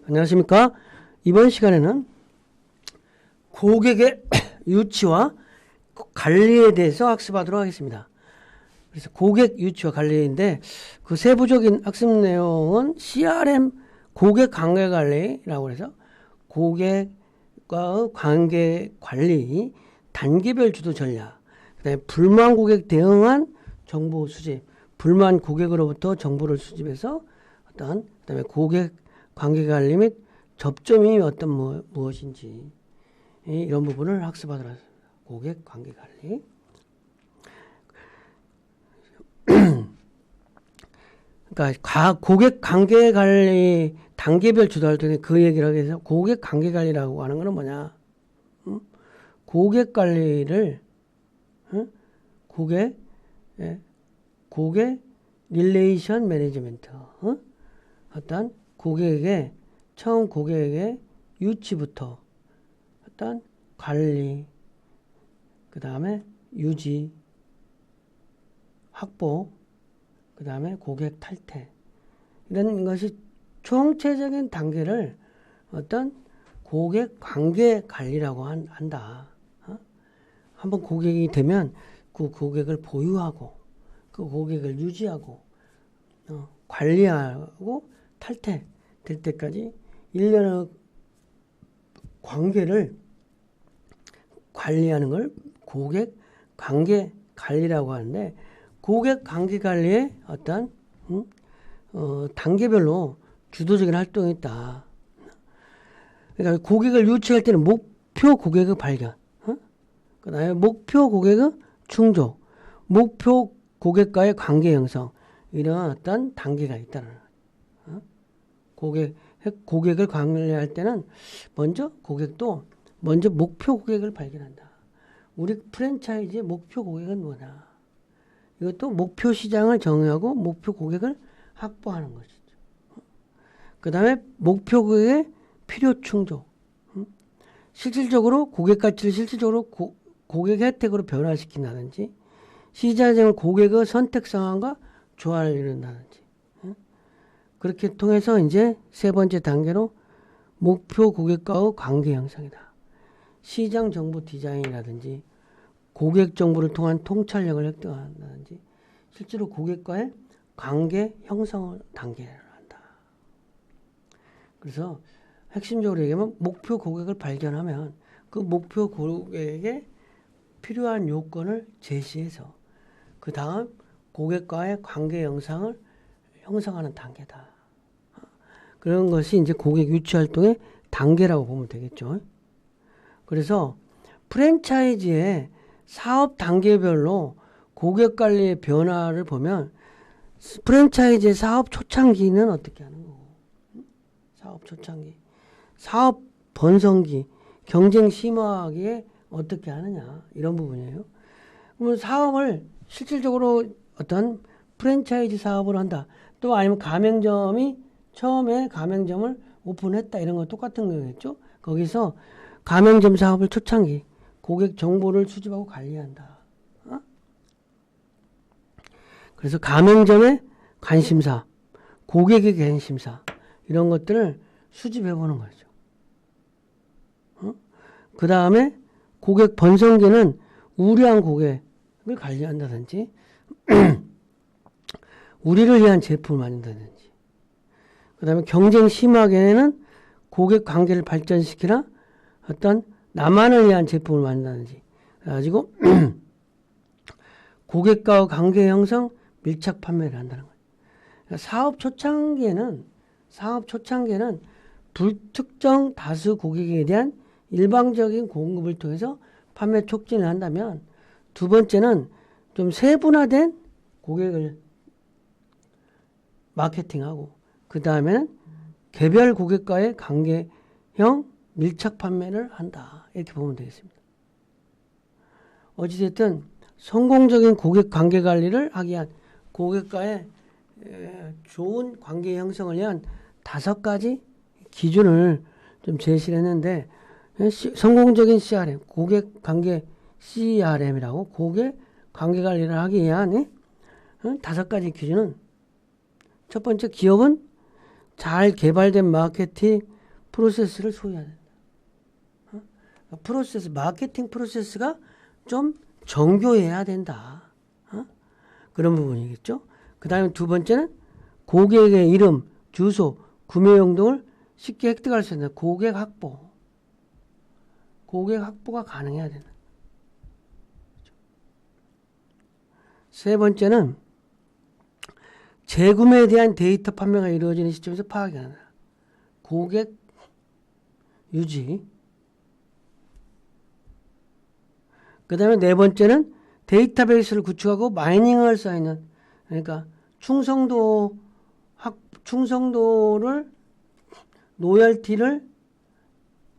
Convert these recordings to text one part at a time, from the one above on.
안녕하십니까? 이번 시간에는 고객의 유치와 관리에 대해서 학습하도록 하겠습니다. 그래서 고객 유치와 관리인데 그 세부적인 학습 내용은 CRM 고객 관계 관리라고 해서 고객과의 관계 관리 단계별 주도 전략, 그다음에 불만 고객 대응한 정보 수집, 불만 고객으로부터 정보를 수집해서 그다음에 고객 관계 관리 및 접점이 무엇인지 이런 부분을 학습하도록 하겠습니다. 고객 관계 관리. 그러니까 고객 관계 관리 단계별 주도할 때 그 얘기를 하기 위해서 고객 관계 관리라고 하는 거는 뭐냐? 고객 관리를 고객 릴레이션 매니지먼트, 어떤 고객의 처음 고객의 유치부터 어떤 관리, 그 다음에 유지, 확보, 그 다음에 고객 탈퇴, 이런 것이 총체적인 단계를 어떤 고객 관계 관리라고 한다. 한번 고객이 되면 그 고객을 보유하고 그 고객을 유지하고 관리하고 탈퇴 될 때까지 일련의 관계를 관리하는 걸 고객 관계 관리라고 하는데, 고객 관계 관리에 어떤 단계별로 주도적인 활동이 있다. 그러니까 고객을 유치할 때는 목표 고객의 발견, 그 다음에 목표 고객의 충족, 목표 고객과의 관계 형성, 이런 어떤 단계가 있다는 고객을 관리할 때는 먼저 목표 고객을 발견한다. 우리 프랜차이즈의 목표 고객은 뭐냐? 이것도 목표 시장을 정하고 목표 고객을 확보하는 것이죠. 그 다음에 목표 고객의 필요 충족. 실질적으로 고객 가치를 실질적으로 고객 혜택으로 변화시킨다든지, 시장의 고객의 선택 상황과 조화를 이룬다든지. 그렇게 통해서 이제 세 번째 단계로 목표 고객과의 관계 형성이다. 시장 정보 디자인이라든지 고객 정보를 통한 통찰력을 획득한다든지 실제로 고객과의 관계 형성 단계를 한다. 그래서 핵심적으로 얘기하면 목표 고객을 발견하면 그 목표 고객에게 필요한 요건을 제시해서 그 다음 고객과의 관계 형성을 형성하는 단계다. 그런 것이 이제 고객 유치 활동의 단계라고 보면 되겠죠. 그래서 프랜차이즈의 사업 단계별로 고객 관리의 변화를 보면 프랜차이즈의 사업 초창기는 어떻게 하는 거고, 사업 초창기, 사업 번성기, 경쟁 심화하기에 어떻게 하느냐, 이런 부분이에요. 그러면 사업을 실질적으로 어떤 프랜차이즈 사업을 한다. 또 아니면 가맹점이 처음에 가맹점을 오픈했다, 이런 거 똑같은 거겠죠. 거기서 가맹점 사업을 초창기 고객 정보를 수집하고 관리한다. 그래서 가맹점의 관심사, 고객의 관심사, 이런 것들을 수집해 보는 거죠. 그 다음에 고객 번성기는 우려한 고객을 관리한다든지 우리를 위한 제품을 만든다든지, 그 다음에 경쟁 심화기에는 고객 관계를 발전시키나 어떤 나만을 위한 제품을 만든다든지, 그래가지고 고객과의 관계 형성, 밀착 판매를 한다는 거예요. 그러니까 사업 초창기에는 불특정 다수 고객에 대한 일방적인 공급을 통해서 판매 촉진을 한다면, 두 번째는 좀 세분화된 고객을 마케팅하고, 그 다음에는 개별 고객과의 관계형 밀착 판매를 한다. 이렇게 보면 되겠습니다. 어찌됐든 성공적인 고객 관계 관리를 하기 위한 고객과의 좋은 관계 형성을 위한 5가지 기준을 좀 제시를 했는데, 성공적인 CRM, 고객 관계 CRM이라고 고객 관계 관리를 하기 위한 5가지 기준은, 첫 번째, 기업은 잘 개발된 마케팅 프로세스를 소유해야 된다. 프로세스, 마케팅 프로세스가 좀 정교해야 된다. 그런 부분이겠죠. 그 다음에 두 번째는 고객의 이름, 주소, 구매 용도를 쉽게 획득할 수 있는 고객 확보. 고객 확보가 가능해야 된다. 세 번째는 재구매에 대한 데이터 판매가 이루어지는 시점에서 파악이 한다. 고객 유지. 그 다음에 네 번째는 데이터베이스를 구축하고 마이닝을 쌓이는, 그러니까 충성도를 로열티를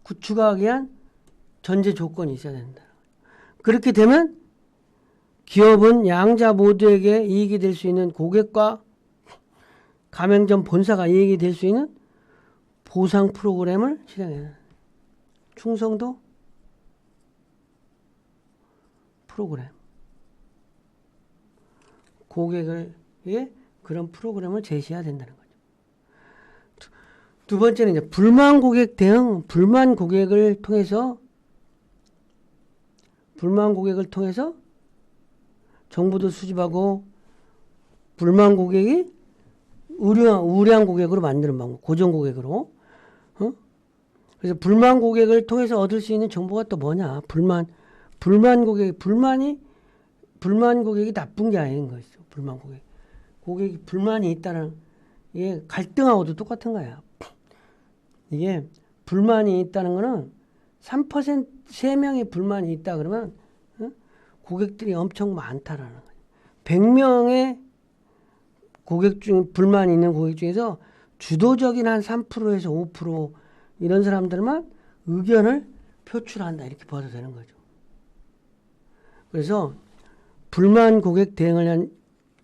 구축하기 위한 전제 조건이 있어야 된다. 그렇게 되면 기업은 양자 모두에게 이익이 될 수 있는 고객과 가맹점 본사가 이익이 될 수 있는 보상 프로그램을 실행해야 된다. 충성도 프로그램. 고객에게 그런 프로그램을 제시해야 된다는 거죠. 두 번째는 이제 불만 고객 대응, 불만 고객을 통해서 정보도 수집하고 불만 고객이 우량 고객으로 만드는 방법, 고정 고객으로. 그래서 불만 고객을 통해서 얻을 수 있는 정보가 또 뭐냐? 불만 고객이 나쁜 게 아닌 거죠. 고객이 불만이 있다는, 이게 갈등하고도 똑같은 거야. 이게 불만이 있다는 거는 3명이 불만이 있다 그러면 고객들이 엄청 많다라는 거예요. 100명의 불만이 있는 고객 중에서 주도적인 한 3%에서 5% 이런 사람들만 의견을 표출한다. 이렇게 봐도 되는 거죠. 그래서 불만 고객 대응을 위한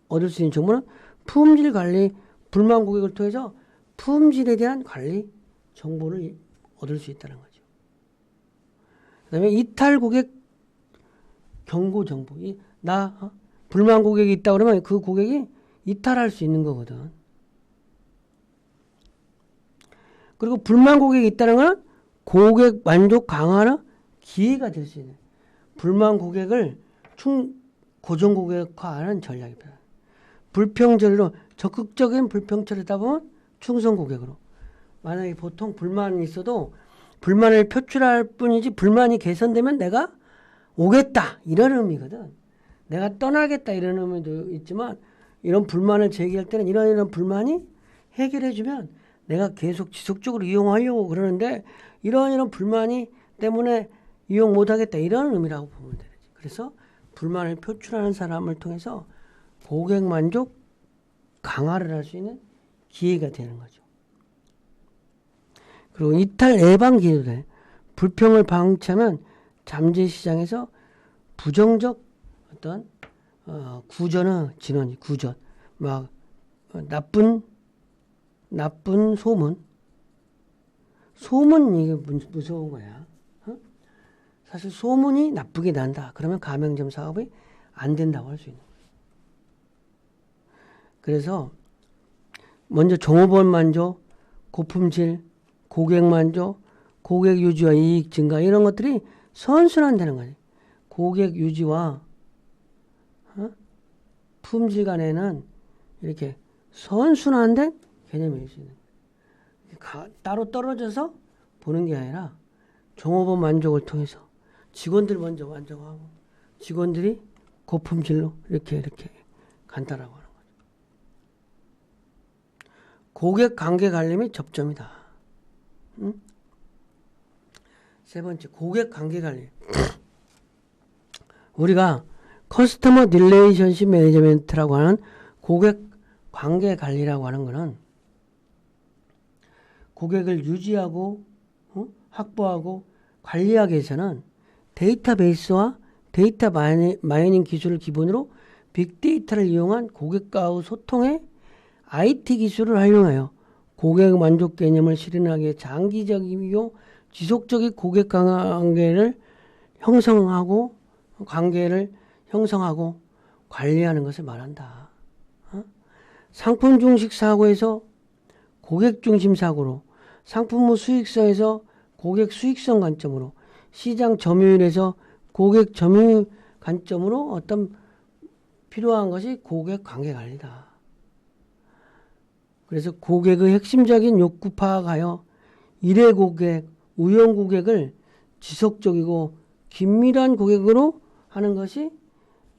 얻을 수 있는 정보는 품질 관리, 불만 고객을 통해서 품질에 대한 관리 정보를 얻을 수 있다는 거죠. 그 다음에 이탈 고객 경고 정보. 불만 고객이 있다 그러면 그 고객이 이탈할 수 있는 거거든. 그리고 불만 고객이 있다는 건 고객 만족 강화는 기회가 될 수 있는, 불만 고객을 고정 고객화하는 전략입니다. 불평처리로, 적극적인 불평처리다 보면 충성 고객으로. 만약에 보통 불만이 있어도 불만을 표출할 뿐이지 불만이 개선되면 내가 오겠다 이런 의미거든. 내가 떠나겠다 이런 의미도 있지만, 이런 불만을 제기할 때는 이런 불만이 해결해주면 내가 계속 지속적으로 이용하려고 그러는데 이런 불만이 때문에 이용 못하겠다 이런 의미라고 보면 되지. 그래서 불만을 표출하는 사람을 통해서 고객 만족 강화를 할 수 있는 기회가 되는 거죠. 그리고 이탈 예방 기회도 돼. 불평을 방치하면 잠재 시장에서 부정적 어떤 구전의 진원이, 구전, 막 나쁜 소문 이게 무서운 거야. 사실 소문이 나쁘게 난다. 그러면 가맹점 사업이 안 된다고 할 수 있는 거예요. 그래서 먼저 종업원 만족, 고품질, 고객 만족, 고객 유지와 이익 증가 이런 것들이 선순환되는 거예요. 고객 유지와 품질 간에는 이렇게 선순환된 개념일 수 있는 거예요. 따로 떨어져서 보는 게 아니라 종업원 만족을 통해서 직원들 먼저 만족하고 직원들이 고품질로 이렇게 간다라고 하는 거죠. 고객 관계 관리 및 접점이다. 세 번째, 고객 관계 관리. 우리가 커스터머 릴레이션십 매니지먼트라고 하는 고객 관계 관리라고 하는 거는 고객을 유지하고 확보하고 관리하기 위해서는 데이터베이스와 데이터 마이닝 기술을 기본으로 빅데이터를 이용한 고객과의 소통에 IT 기술을 활용하여 고객 만족 개념을 실현하기 위해 장기적이고 지속적인 고객 관계를 형성하고 관리하는 것을 말한다. 상품 중심 사고에서 고객 중심 사고로, 상품의 수익성에서 고객 수익성 관점으로, 시장 점유율에서 고객 점유율 관점으로 어떤 필요한 것이 고객 관계 관리다. 그래서 고객의 핵심적인 욕구 파악하여 일회 고객, 우연 고객을 지속적이고 긴밀한 고객으로 하는 것이,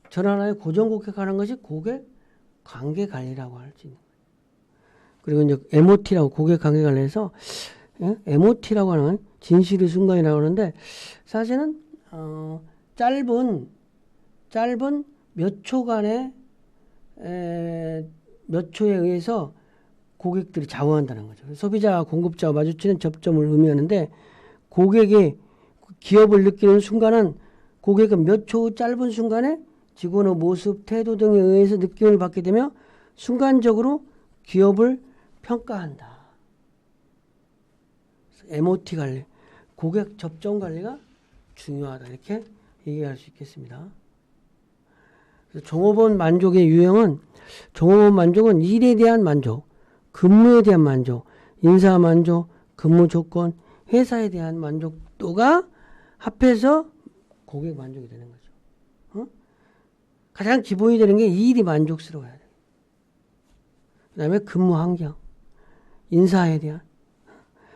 전환하여 고정 고객하는 것이 고객 관계 관리라고 할 수 있는 거예요. 그리고 이제 MOT라고, 고객 관계 관리에서 MOT라고 하는 진실의 순간이라고 하는데, 사실은 짧은 몇 초간의 몇 초에 의해서 고객들이 좌우한다는 거죠. 소비자와 공급자와 마주치는 접점을 의미하는데, 고객이 기업을 느끼는 순간은 고객은 몇 초 짧은 순간에 직원의 모습, 태도 등에 의해서 느낌을 받게 되며 순간적으로 기업을 평가한다. MOT 관리, 고객 접점 관리가 중요하다. 이렇게 얘기할 수 있겠습니다. 종업원 만족의 유형은, 종업원 만족은 일에 대한 만족, 근무에 대한 만족, 인사 만족, 근무 조건, 회사에 대한 만족도가 합해서 고객 만족이 되는 거죠. 가장 기본이 되는 게 이 일이 만족스러워야 돼요. 그 다음에 근무 환경, 인사에 대한,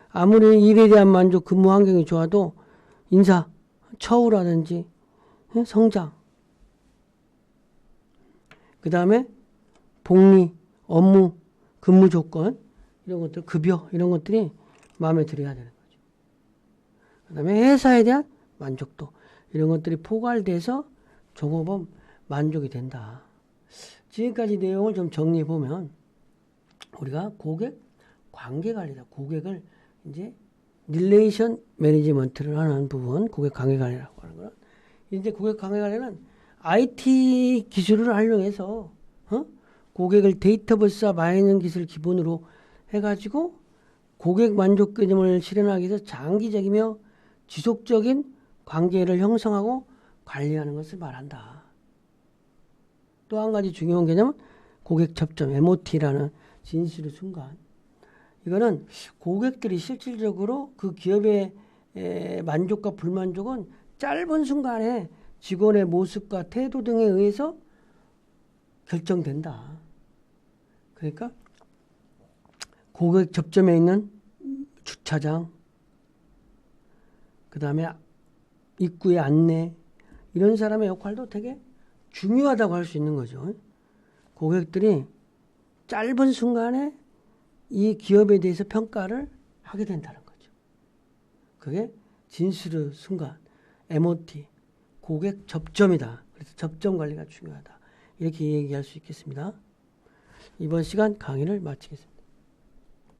아무리 일에 대한 만족, 근무 환경이 좋아도 인사, 처우라든지 성장, 그 다음에 복리, 업무, 근무 조건, 이런 것들, 급여, 이런 것들이 마음에 들어야 되는 거죠. 그 다음에 회사에 대한 만족도, 이런 것들이 포괄돼서 종업원 만족이 된다. 지금까지 내용을 좀 정리해 보면, 우리가 고객 관계 관리다. 고객을 이제 릴레이션 매니지먼트를 하는 부분, 고객 관계 관리라고 하는 거는, 이제 고객 관계 관리는 IT 기술을 활용해서 고객을 데이터베이스와 마이닝 기술을 기본으로 해가지고 고객 만족 개념을 실현하기 위해서 장기적이며 지속적인 관계를 형성하고 관리하는 것을 말한다. 또 한 가지 중요한 개념은 고객 접점, MOT라는 진실의 순간. 이거는 고객들이 실질적으로 그 기업의 만족과 불만족은 짧은 순간에 직원의 모습과 태도 등에 의해서 결정된다. 그러니까 고객 접점에 있는 주차장, 그 다음에 입구의 안내, 이런 사람의 역할도 되게 중요하다고 할 수 있는 거죠. 고객들이 짧은 순간에 이 기업에 대해서 평가를 하게 된다는 거죠. 그게 진실의 순간, MOT, 고객 접점이다. 그래서 접점 관리가 중요하다. 이렇게 얘기할 수 있겠습니다. 이번 시간 강의를 마치겠습니다.